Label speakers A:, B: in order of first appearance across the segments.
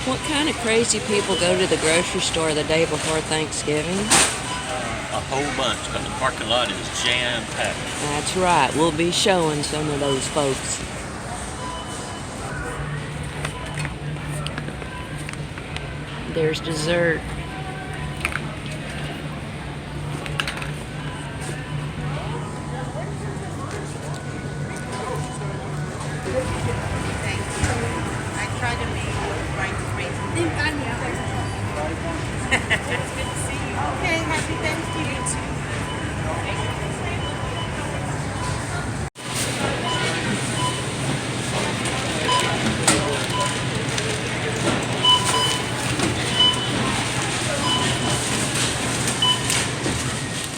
A: What kind of crazy people go to the grocery store the day before Thanksgiving?
B: A whole bunch, but the parking lot is jam-packed.
A: That's right, we'll be showing some of those folks. There's dessert.
C: I try to make right crazy. It's good to see you. Okay, happy Thanksgiving to you.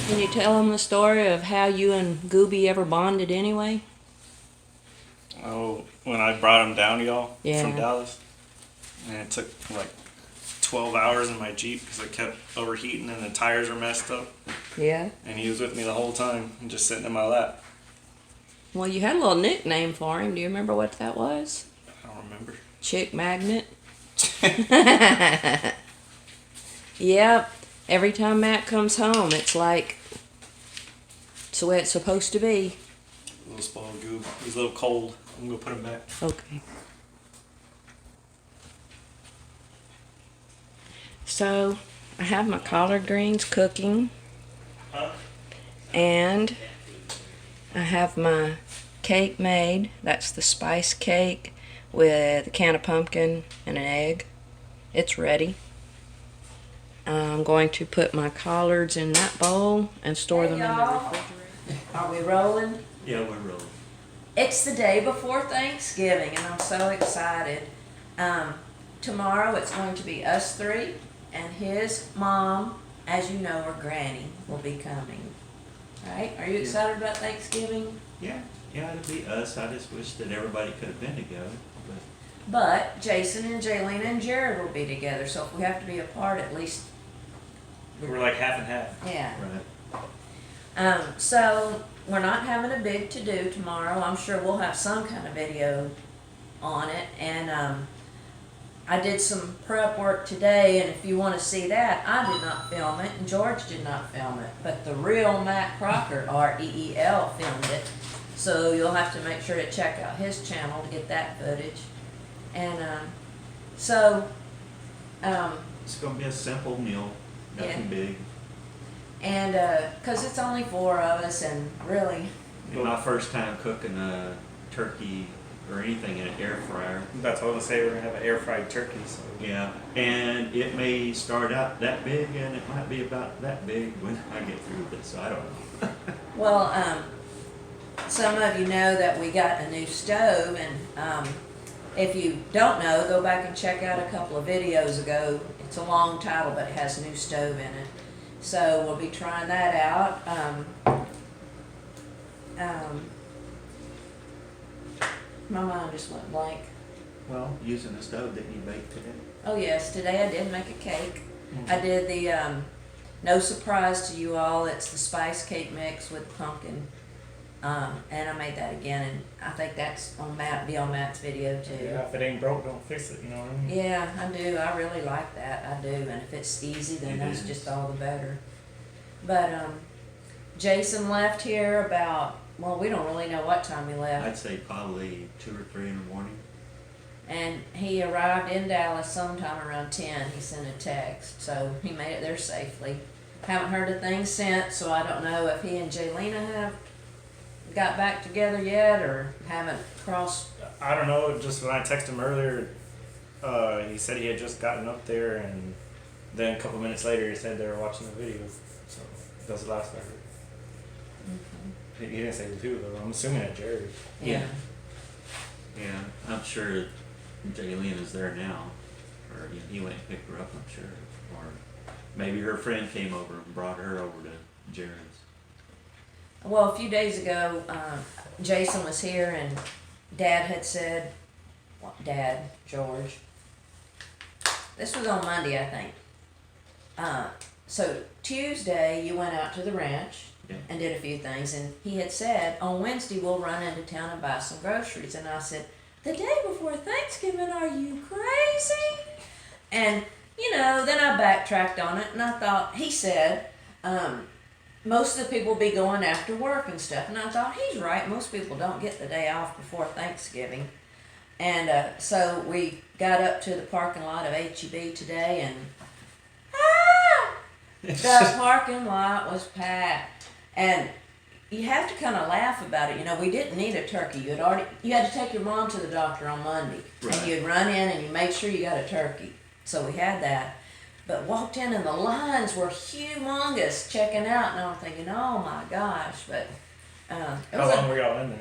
A: Can you tell them the story of how you and Gooby ever bonded anyway?
D: Oh, when I brought him down to y'all
A: Yeah.
D: from Dallas, and it took like 12 hours in my Jeep because I kept overheating and the tires were messed up.
A: Yeah.
D: And he was with me the whole time and just sitting in my lap.
A: Well, you had a little nickname for him. Do you remember what that was?
D: I don't remember.
A: Chick Magnet? Yep. Every time Matt comes home, it's like, it's the way it's supposed to be.
D: A little spoiled goob. He's a little cold. I'm gonna put him back.
A: Okay. So, I have my collard greens cooking.
D: Huh?
A: And I have my cake made. That's the spice cake with a can of pumpkin and an egg. It's ready. I'm going to put my collards in that bowl and store them in the refrigerator. Are we rolling?
B: Yeah, we're rolling.
A: It's the day before Thanksgiving, and I'm so excited. Tomorrow it's going to be us three, and his mom, as you know, or Granny, will be coming. Right? Are you excited about Thanksgiving?
B: Yeah, it'd be us. I just wish that everybody could have been together.
A: But Jason and Jaylena and Jared will be together, so if we have to be apart, at least,
D: We're like half and half.
A: yeah.
B: Right.
A: So we're not having a big to-do tomorrow. I'm sure we'll have some kind of video on it. And I did some prep work today, and if you want to see that, I did not film it, and George did not film it. But the real Matt Crocker, R-E-E-L, filmed it. So you'll have to make sure to check out his channel to get that footage. And
B: It's gonna be a simple meal, nothing big.
A: and because it's only 4 of us, and really,
B: It'll be my first time cooking a turkey or anything in an air fryer.
D: That's what I was gonna say. We're gonna have an air fried turkey. So
B: Yeah, and it may start out that big, and it might be about that big when I get through with it. So I don't know.
A: well, some of you know that we got a new stove, and if you don't know, go back and check out a couple of videos ago. It's a long title, but it has new stove in it. So we'll be trying that out. My mind just went blank.
B: Well, using the stove, didn't you bake today?
A: Oh yes, today I did make a cake. I did the, no surprise to you all, it's the spice cake mix with pumpkin. And I made that again, and I think that's on Matt's video too.
D: yeah, if it ain't broke, don't fix it. You know what I mean?
A: Yeah, I do. I really like that. I do. And if it's easy, then
B: It
A: that's
B: is.
A: just all the better. But Jason left here about, well, we don't really know what time he left.
B: I'd say probably 2 or 3 in the morning.
A: And he arrived in Dallas sometime around 10. He sent a text. So he made it there safely. Haven't heard a thing since, so I don't know if he and Jaylena have got back together yet or haven't crossed.
D: I don't know. Just when I texted him earlier, he said he had just gotten up there, and then a couple minutes later, he said they were watching the video. So that's the last I heard.
A: Mm-hmm.
D: He didn't say who though. I'm assuming at Jared.
A: Yeah.
B: Yeah, I'm sure Jaylene is there now, or he went and picked her up. I'm sure, or maybe her friend came over and brought her over to Jared's.
A: Well, a few days ago, Jason was here, and Dad had said, Dad, George, this was on Monday, I think. So Tuesday, you went out to the ranch and did a few things, and he had said, on Wednesday, we'll run into town and buy some groceries. And I said, the day before Thanksgiving, are you crazy? And, then I backtracked on it and I thought, he said, most of the people will be going after work and stuff. And I thought, he's right. Most people don't get the day off before Thanksgiving. And so we got up to the parking lot of HEB today and the parking lot was packed. And you have to kind of laugh about it. We didn't need a turkey. You had to take your mom to the doctor on Monday.
B: Right.
A: And you'd run in and you made sure you got a turkey. So we had that. But walked in and the lines were humongous checking out. And I'm thinking, oh my gosh. But
D: How long were y'all in there?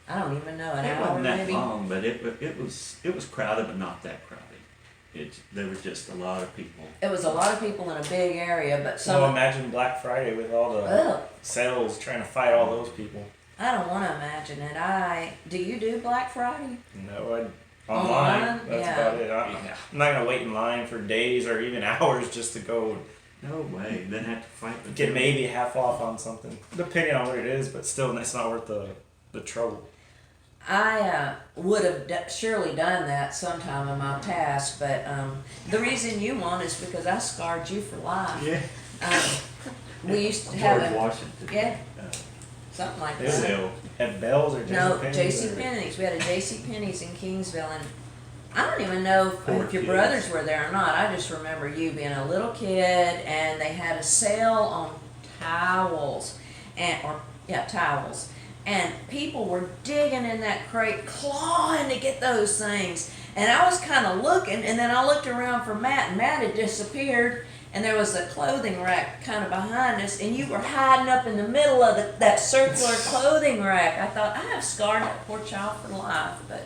A: I don't even know, an
B: It
A: hour
B: wasn't that
A: maybe.
B: long, but it was crowded, but not that crowded. There was just a lot of people.
A: It was a lot of people in a big area, but some.
D: So imagine Black Friday with all the
A: Ugh,
D: sales trying to fight all those people.
A: I don't want to imagine it. Do you do Black Friday?
D: No, online.
A: Online?
D: That's
A: Yeah.
D: about it.
B: Yeah.
D: I'm not gonna wait in line for days or even hours just to go
B: No way. Then have to fight with
D: get
B: them.
D: maybe half off on something, depending on what it is. But still, it's not worth the trouble.
A: I would have surely done that sometime in my past, but the reason you won't is because I scarred you for life.
B: Yeah.
A: We used to
B: George
A: have
B: Washington.
A: yeah,
B: Uh,
A: something like
D: Is
A: that.
B: sale.
D: At Bell's or
A: No,
D: JCPenney's?
A: J.C.
D: or-
A: Penney's. We had a J.C. Penney's in Kingsville, and I don't even know
B: Poor
A: if your
B: kids.
A: brothers were there or not. I just remember you being a little kid, and they had a sale on towels, towels, and people were digging in that crate, clawing to get those things. And I was kind of looking, and then I looked around for Matt, and Matt had disappeared. And there was a clothing rack kind of behind us, and you were hiding up in the middle of that circular clothing rack. I thought, I have scarred that poor child for life, but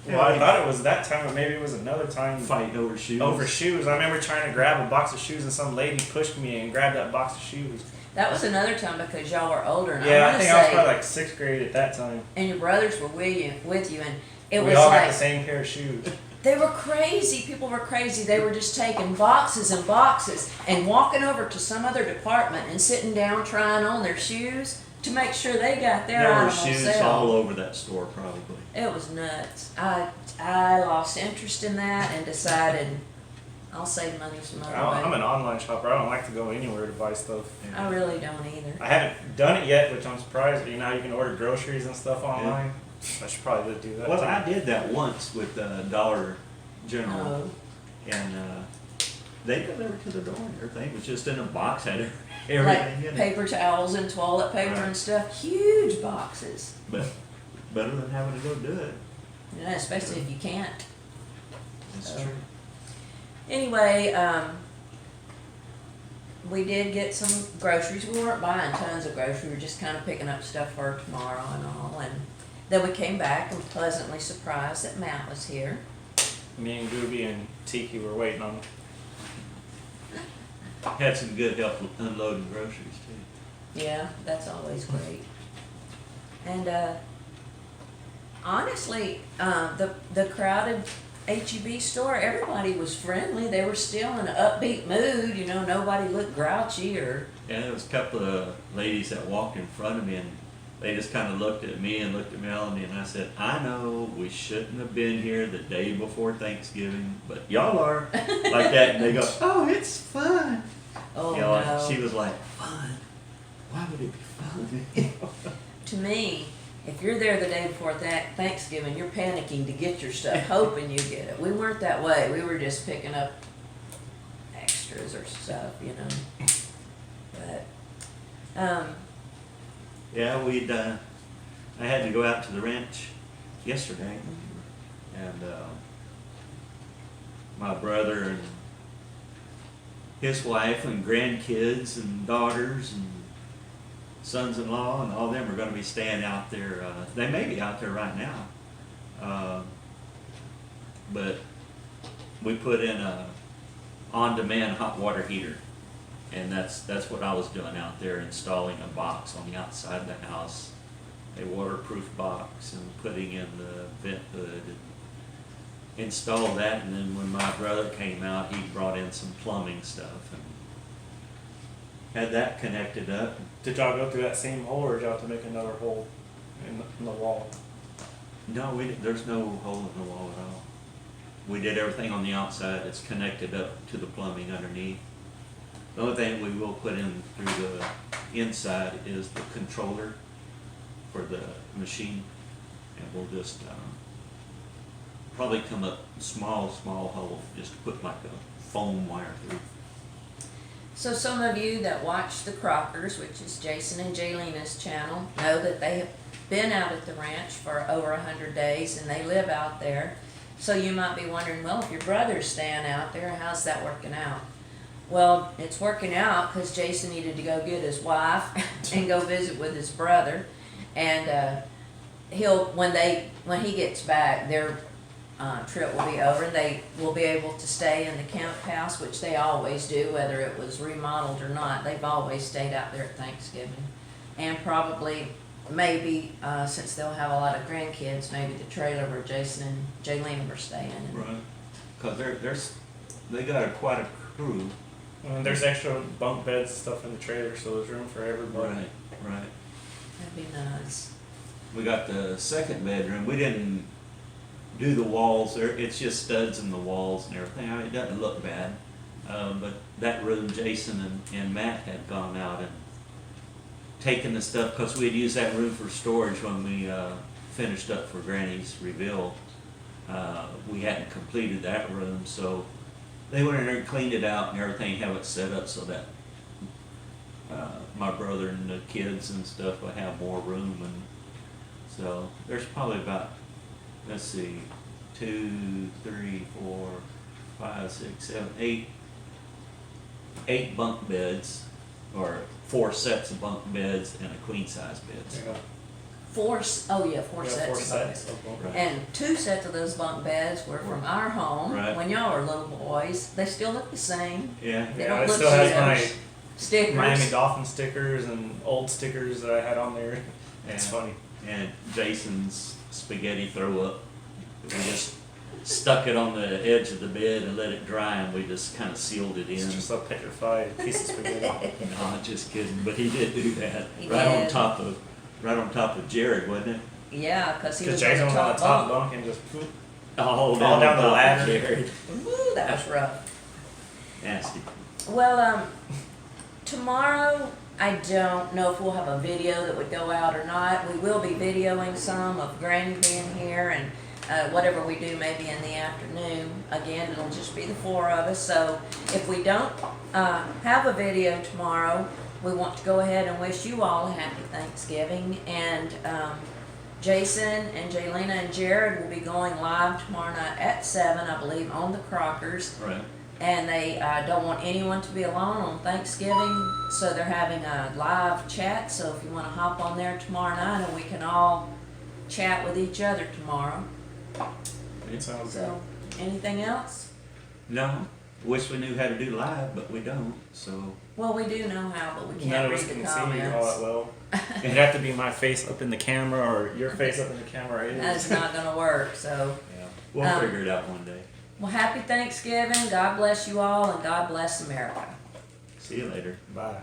D: Well, I thought it was that time, but maybe it was another time.
B: Fighting over shoes.
D: Over shoes. I remember trying to grab a box of shoes, and some lady pushed me and grabbed that box of shoes.
A: that was another time because y'all were older. And
D: Yeah, I
A: wanna
D: think I was
A: say,
D: probably like 6th grade at that time.
A: and your brothers were with you, and it
D: We
A: was
D: all got
A: like,
D: the same pair of shoes.
A: they were crazy. People were crazy. They were just taking boxes and boxes and walking over to some other department and sitting down trying on their shoes to make sure they got their
B: There were
A: item on
B: shoes
A: sale.
B: all over that store, probably.
A: It was nuts. I lost interest in that and decided I'll save money some other
D: I'm
A: way.
D: an online shopper. I don't like to go anywhere to buy stuff.
A: I really don't either.
D: I haven't done it yet, which I'm surprised. You know, you can order groceries and stuff online. I should probably do that.
B: Well,
D: too.
B: I did that once with Dollar General,
A: Oh,
B: and they delivered to the door. And everything was just in a box, had
A: like
B: everything in it.
A: paper towels and toilet paper
B: Right.
A: and stuff. Huge boxes.
B: But better than having to go do it.
A: Yeah, especially if you can't.
B: That's
A: Oh.
B: true.
A: Anyway, we did get some groceries. We weren't buying tons of groceries. We were just kind of picking up stuff for tomorrow and all. And then we came back and pleasantly surprised that Matt was here.
D: Me and Gooby and Tiki were waiting on.
B: Had some good help unloading groceries too.
A: Yeah, that's always great. And honestly, the crowded HEB store, everybody was friendly. They were still in an upbeat mood. You know, nobody looked grouchy or.
B: Yeah, there was a couple of ladies that walked in front of me, and they just kind of looked at me and looked at Melanie, and I said, I know we shouldn't have been here the day before Thanksgiving, but y'all are like that. And they go, oh, it's fun.
A: Oh
B: You know,
A: no!
B: and she was like, fun? Why would it be fun?
A: To me, if you're there the day before Thanksgiving, you're panicking to get your stuff, hoping you get it. We weren't that way. We were just picking up extras or stuff, you know. But
B: Yeah, I had to go out to the ranch yesterday, and my brother and his wife and grandkids and daughters and sons-in-law and all of them are going to be staying out there. They may be out there right now, but we put in a on-demand hot water heater, and that's what I was doing out there, installing a box on the outside of the house, a waterproof box, and putting in the vent hood and installed that. And then when my brother came out, he brought in some plumbing stuff and had that connected up.
D: Did y'all go through that same hole, or did y'all have to make another hole in the wall?
B: No, we didn't, there's no hole in the wall at all. we did everything on the outside. It's connected up to the plumbing underneath. The only thing we will put in through the inside is the controller for the machine, and we'll just probably come up small hole, just to put like a foam wire through.
A: So some of you that watch the Crockers, which is Jason and Jaylena's channel, know that they have been out at the ranch for over 100 days and they live out there. So you might be wondering, well, if your brother's staying out there, how's that working out? Well, it's working out because Jason needed to go get his wife and go visit with his brother. And when he gets back, their trip will be over. They will be able to stay in the camp house, which they always do, whether it was remodeled or not. They've always stayed out there at Thanksgiving. And probably, maybe, since they'll have a lot of grandkids, maybe the trailer where Jason and Jaylena were staying in.
B: Right. Because they got quite a crew.
D: And there's extra bunk beds and stuff in the trailer, so there's room for everybody.
B: Right.
A: That'd be nice.
B: We got the second bedroom. We didn't do the walls. It's just studs in the walls and everything. I mean, it doesn't look bad. But that room, Jason and Matt had gone out and taken the stuff, because we had used that room for storage when we finished up for Granny's reveal. We hadn't completed that room, so they went in there and cleaned it out and everything, have it set up so that my brother and the kids and stuff would have more room. And so there's probably about, let's see, 2, 3, 4, 5, 6, 7, 8 bunk beds, or 4 sets of bunk beds and a queen size bed.
D: Yeah.
A: Four sets.
D: Four
A: of bunk
D: sets
A: beds.
D: of bunk
B: Right.
A: And 2 sets of those bunk beds were from our home
B: Right.
A: when y'all were little boys. They still look the same.
B: Yeah.
A: They
D: Yeah,
A: don't
D: it
A: look
D: still has my
A: chips. Stickers.
D: Miami Dolphin stickers and old stickers that I had on there. It's
B: Yeah.
D: funny.
B: And Jason's spaghetti throw up. We just stuck it on the edge of the bed and let it dry, and we just kind of sealed it in.
D: It's just a petrified piece of spaghetti.
B: No, just kidding, but he did do that.
A: He
B: right
A: did.
B: on top of Jared, wasn't it?
A: Yeah, because he
D: Because
A: was
D: Jason was on the top
A: bunk.
D: bunk and just poop.
B: All
D: down
B: on
D: the
B: top of
D: ladder.
B: Jared.
A: Ooh, that was rough.
B: Nasty.
A: Well, tomorrow, I don't know if we'll have a video that would go out or not. We will be videoing some of Granny being here, and whatever we do maybe in the afternoon. Again, it'll just be the 4 of us. So if we don't have a video tomorrow, we want to go ahead and wish you all a happy Thanksgiving. And Jason and Jaylena and Jared will be going live tomorrow night at 7, I believe, on the Crockers.
B: Right.
A: And they don't want anyone to be alone on Thanksgiving, so they're having a live chat. So if you want to hop on there tomorrow night, and we can all chat with each other tomorrow.
D: It sounds
A: So, anything else?
B: No. Wish we knew how to do live, but we don't. So
A: Well, we do know how, but we
D: good.
A: can't
D: None of
A: read
D: us
A: the
D: can see
A: comments.
D: all that well. It'd have to be my face up in the camera or your face up in the camera.
A: That's not going to work. So,
B: yeah, we'll figure it out one day.
A: well, happy Thanksgiving. God bless you all, and God bless America.
B: See you later.
D: Bye.